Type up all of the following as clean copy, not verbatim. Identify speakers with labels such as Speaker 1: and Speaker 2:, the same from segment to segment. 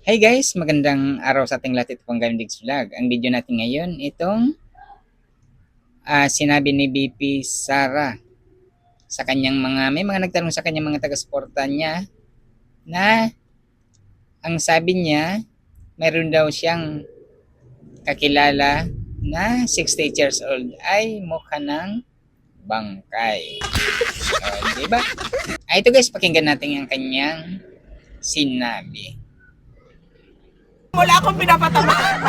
Speaker 1: Hi guys! Magandang araw sa ating lahat. Ito pong Gandigs Vlog. Ang video natin ngayon, itong sinabi ni BP Sara sa kanyang may mga nagtanong sa kanyang mga taga-suporta niya na ang sabi niya, meron daw siyang kakilala na 68 years old ay mukha ng bangkay. Diba? Ito guys, pakinggan natin ang kanyang sinabi.
Speaker 2: Wala akong pinapatamaan.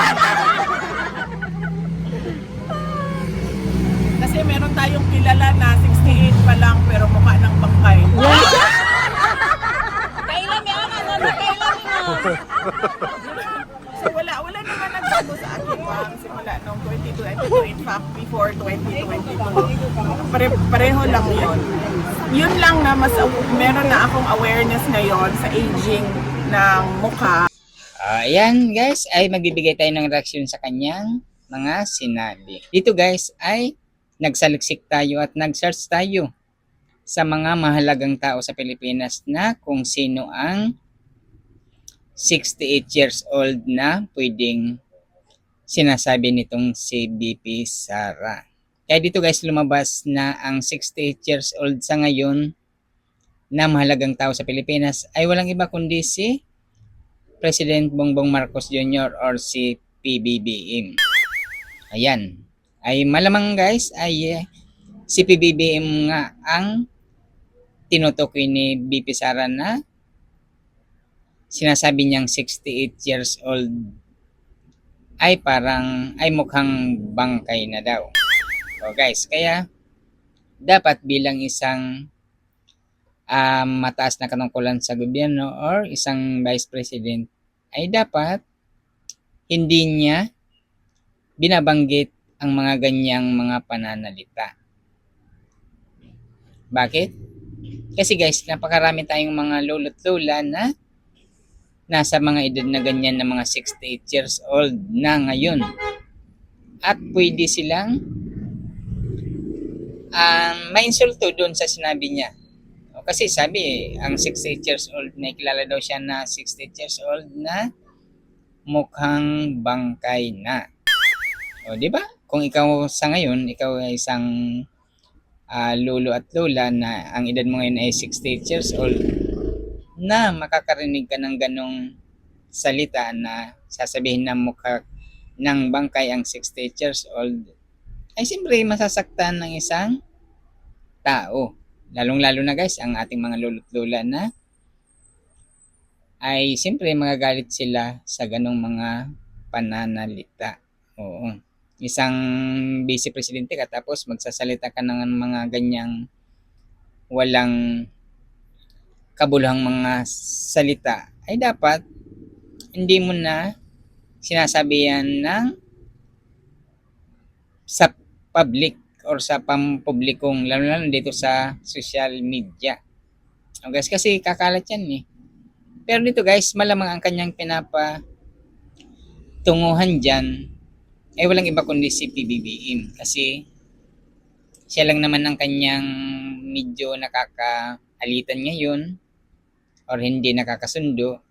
Speaker 2: Kasi meron tayong kilala na 68 pa lang pero mukha ng bangkay.
Speaker 3: Kailan yan? Ano na kailan yun?
Speaker 2: So wala naman nagbago sa akin simula noong 2022. In fact, before 2022. Pareho lang yun. Yun lang na meron na akong awareness ngayon sa aging ng mukha.
Speaker 1: Ayan guys, ay magbibigay tayo ng reaction sa kanyang mga sinabi. Dito guys ay nagsaliksik tayo at nag-search tayo sa mga mahalagang tao sa Pilipinas na kung sino ang 68 years old na pwedeng sinasabi nitong si BP Sara. Kaya dito guys lumabas na ang 68 years old sa ngayon na mahalagang tao sa Pilipinas ay walang iba kundi si President Bongbong Marcos Jr. or si PBBM. Ayan. Ay malamang guys ay si PBBM nga ang tinutukoy ni BP Sara na sinasabi niyang 68 years old ay mukhang bangkay na daw. So guys, kaya dapat bilang isang mataas na kanungkulan sa gobyerno or isang vice president ay dapat hindi niya binabanggit ang mga ganyang mga pananalita. Bakit? Kasi guys, napakarami tayong mga lolo't lola na nasa mga edad na ganyan na mga 68 years old na ngayon. At pwede silang ma-insulto doon sa sinabi niya. Kasi sabi, ang 68 years old na kilala daw siya na 68 years old na mukhang bangkay na. O, di ba? Kung ikaw sa ngayon, ikaw ay isang lolo at lola na ang edad mo ngayon ay 68 years old, na makakarinig ka ng ganong salita na sasabihin na mukha ng bangkay ang 68 years old, ay siyempre masasaktan ng isang tao. Lalong-lalo na guys, ang ating mga lolo't lola na ay siyempre magagalit sila sa ganong mga pananalita. Oo. Isang vice presidente ka tapos magsasalita ka ng mga ganyang walang kabuluhang mga salita, ay dapat hindi mo na sinasabi yan sa public or sa pampublikong, lalo dito sa social media. O guys, kasi kakalat yan eh. Pero dito guys, malamang ang kanyang pinapatunguhan dyan ay walang iba kundi si PBBM. Kasi siya lang naman ang kanyang medyo nakakaalitan ngayon or hindi nakakasundo,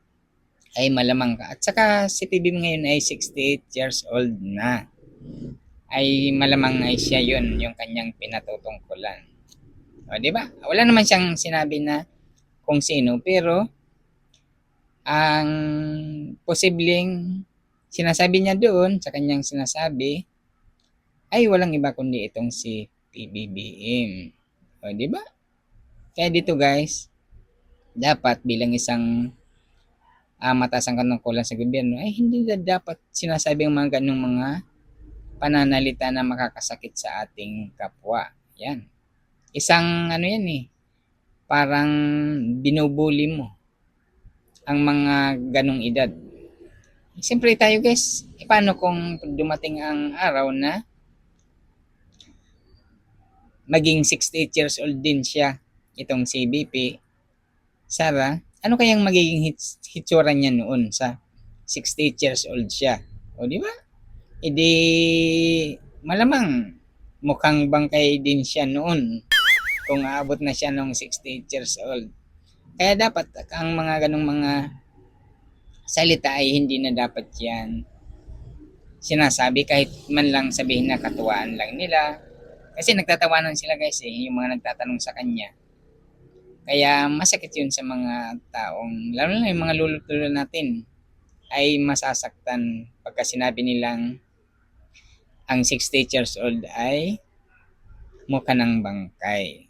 Speaker 1: ay malamang ka. At saka si PBBM ngayon ay 68 years old na. Ay malamang ay siya yun, yung kanyang pinatutungkulan. O, di ba? Wala naman siyang sinabi na kung sino, pero ang posibleng sinasabi niya doon sa kanyang sinasabi ay walang iba kundi itong si PBBM. O, di ba? Kaya dito guys, dapat bilang isang mataas ang kanungkulan sa gobyerno ay hindi na dapat sinasabi ang mga ganung mga pananalita na makakasakit sa ating kapwa. Yan. Isang yan eh, parang binubuli mo ang mga ganong edad. Siyempre tayo guys, paano kung dumating ang araw na maging 68 years old din siya, itong si BP Sara, ano kayang magiging hitsura niya noon sa 68 years old siya? O di ba? Edi malamang mukhang bangkay din siya noon kung aabot na siya ng 68 years old. Kaya dapat ang mga ganong mga salita ay hindi na dapat yan sinasabi kahit man lang sabihin na katuwaan lang nila. Kasi nagtatawanan sila guys yung mga nagtatanong sa kanya. Kaya masakit yun sa mga taong, lalo na yung mga lulutulo natin, ay masasaktan pagka sinabi nilang ang 60 years old ay mukha ng bangkay.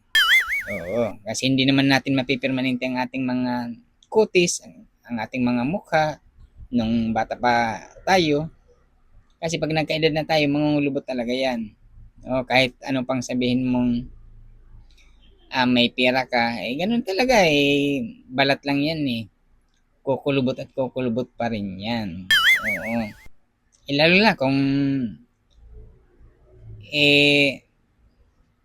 Speaker 1: Oo, kasi hindi naman natin mapipirmanente ang ating mga kutis, ang ating mga mukha nung bata pa tayo. Kasi pag nagkaedad na tayo, mangungulubot talaga yan. O, kahit ano pang sabihin mong may pera ka, ganun talaga balat lang yan kukulubot at kukulubot pa rin yan. Oo. Lalo na kung eh,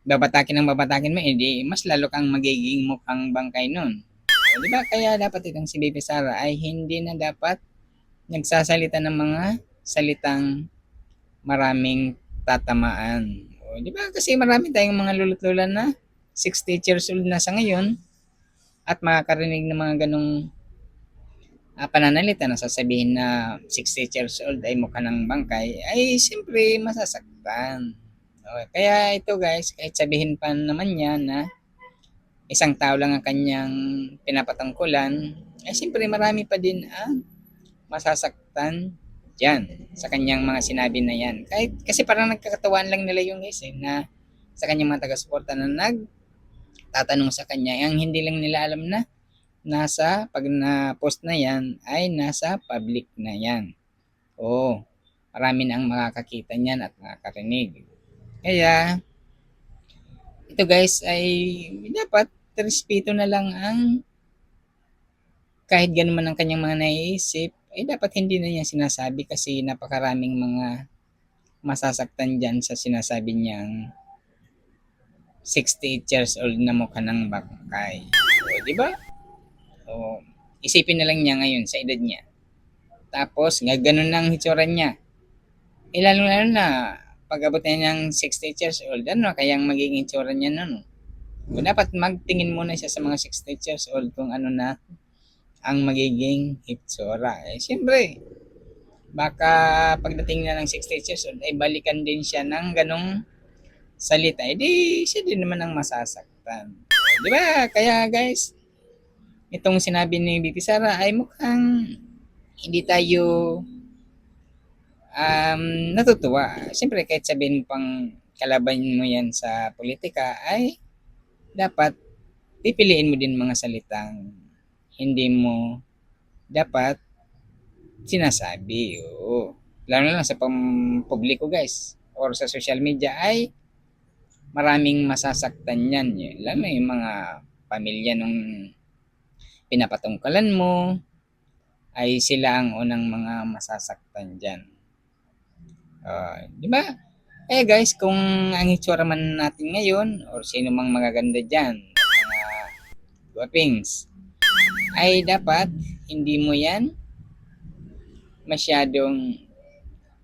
Speaker 1: babatakin ng babatakin mo, di mas lalo kang magiging mukhang bangkay nun. O, di ba? Kaya dapat itong si Baby Sara ay hindi na dapat nagsasalita ng mga salitang maraming tatamaan. O, di ba? Kasi marami tayong mga lolo't lola na 60 years old na sa ngayon at makakarinig ng mga ganong pananalita na sasabihin na 60 years old ay mukha ng bangkay, ay siyempre masasaktan. Okay. Kaya ito guys, kahit sabihin pa naman niya na isang tao lang ang kanyang pinapatungkulan, ay siyempre marami pa din ang masasaktan dyan sa kanyang mga sinabi na yan. Kahit, kasi parang nagkakatawaan lang nila yung guys na sa kanyang mga taga-suporta na nagtatanong sa kanya, ang hindi lang nila alam na pag na-post na yan ay nasa public na yan. Oo, marami na ang makakakita niyan at makakarinig. Kaya, ito guys ay dapat respeto na lang ang kahit ganun man ang kanyang mga naiisip, ay dapat hindi na niya sinasabi kasi napakaraming mga masasaktan dyan sa sinasabi niyang 68 years old na mukha ng bangkay. O, di ba? O, isipin na lang niya ngayon sa edad niya. Tapos, nga ganun lang hitsura niya. Lalo na, pag abot niya ng 60 years old, ano kayang magiging hitsura niya nun? O, dapat magtingin muna siya sa mga 60 years old kung ano na ang magiging hitsura. Siyempre, baka pagdating na ng 60 years old, ay balikan din siya ng ganong salita. Di siya din naman ang masasaktan. Di ba? Kaya guys, itong sinabi ni BP Sara ay mukhang hindi tayo natutuwa. Siyempre, kahit sabihin mo pang kalaban mo yan sa politika, ay dapat pipiliin mo din mga salitang hindi mo dapat sinasabi. Oo. Lalo na lang sa pampubliko guys or sa social media ay maraming masasaktan yan. Lalo na yung mga pamilya nung pinapatungkalan mo ay sila ang unang mga masasaktan dyan. Di ba? Kaya guys, kung ang itsura man natin ngayon or sino mang magaganda dyan, mga guwapings, ay dapat hindi mo yan masyadong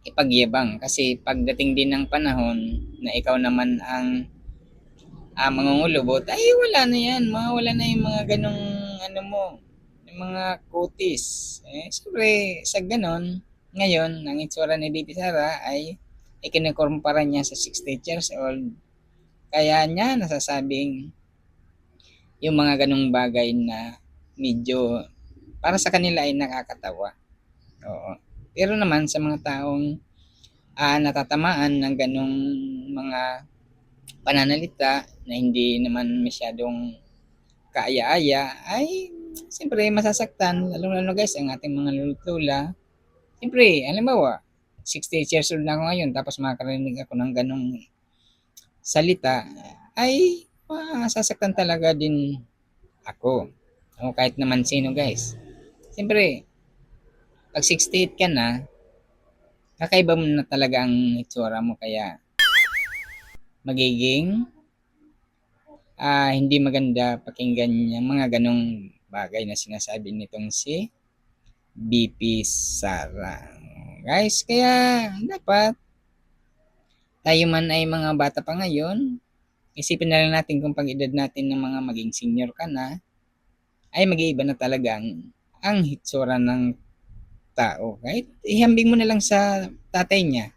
Speaker 1: ipagyabang kasi pagdating din ng panahon na ikaw naman ang mangungulubot ay wala na yan, mawala na yung mga ganong ano mo, yung mga kutis. Siyempre sa ganon ngayon ang itsura ni Baby Sara ay ikinukumpara niya sa 60 years old, kaya niya nasasabing yung mga ganong bagay na medyo para sa kanila ay nakakatawa. Oo. Pero naman sa mga taong natatamaan ng ganong mga pananalita na hindi naman masyadong kaaya-aya ay siyempre masasaktan, lalo guys ang ating mga lulutula. Siyempre, halimbawa 68 years old na ako ngayon tapos makakarinig ako ng ganong salita ay masasaktan talaga din ako o kahit naman sino guys. Siyempre, pag 68 ka na, kakaiba mo na talaga ang itsura mo kaya magiging hindi maganda pakinggan yung mga ganong bagay na sinasabi nitong si BP Sara. Guys, kaya dapat tayo man ay mga bata pa ngayon, isipin na lang natin kung pag-edad natin ng mga maging senior ka na, ay mag-iiba na talaga ang hitsura ng tao. Kahit ihambing mo na lang sa tatay niya.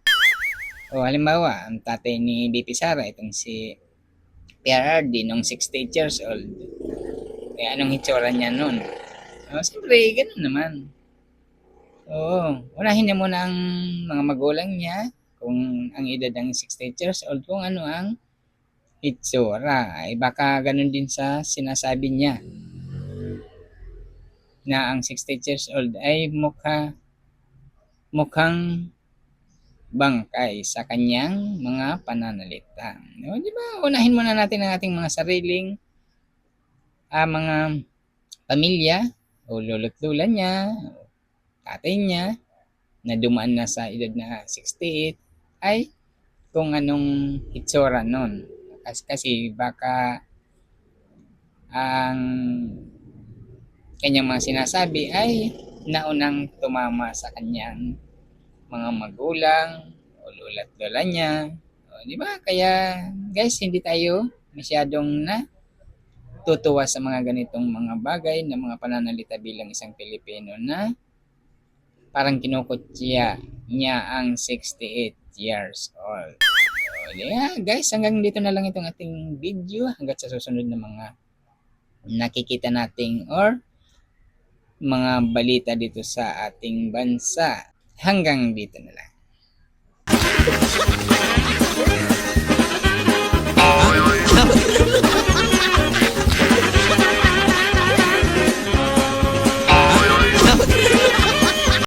Speaker 1: O halimbawa, ang tatay ni BP Sara, itong si PRRD, nung 68 years old. Kaya anong hitsura niya nun? O, siyempre, ganun naman. Oo, unahin niya muna ang mga magulang niya, kung ang edad ang 68 years old, kung ano ang itsura. Ay baka ganun din sa sinasabi niya na ang 68 years old ay mukhang bangkay sa kanyang mga pananalita. No, di ba? Unahin muna natin ang ating mga sariling mga pamilya o lolo't lola niya, tatay niya na dumaan na sa edad na 68 ay kung anong itsura nun. Kasi baka ang kanyang mga sinasabi ay naunang tumama sa kanyang mga magulang o lola't lola niya. O, di ba? Kaya guys, hindi tayo masyadong tutuwa sa mga ganitong mga bagay na mga pananalita bilang isang Pilipino na parang kinukutya niya ang 68 years old. So, yeah, guys, hanggang dito na lang itong ating video. Hanggang sa susunod na mga nakikita nating or mga balita dito sa ating bansa. Hanggang dito na lang.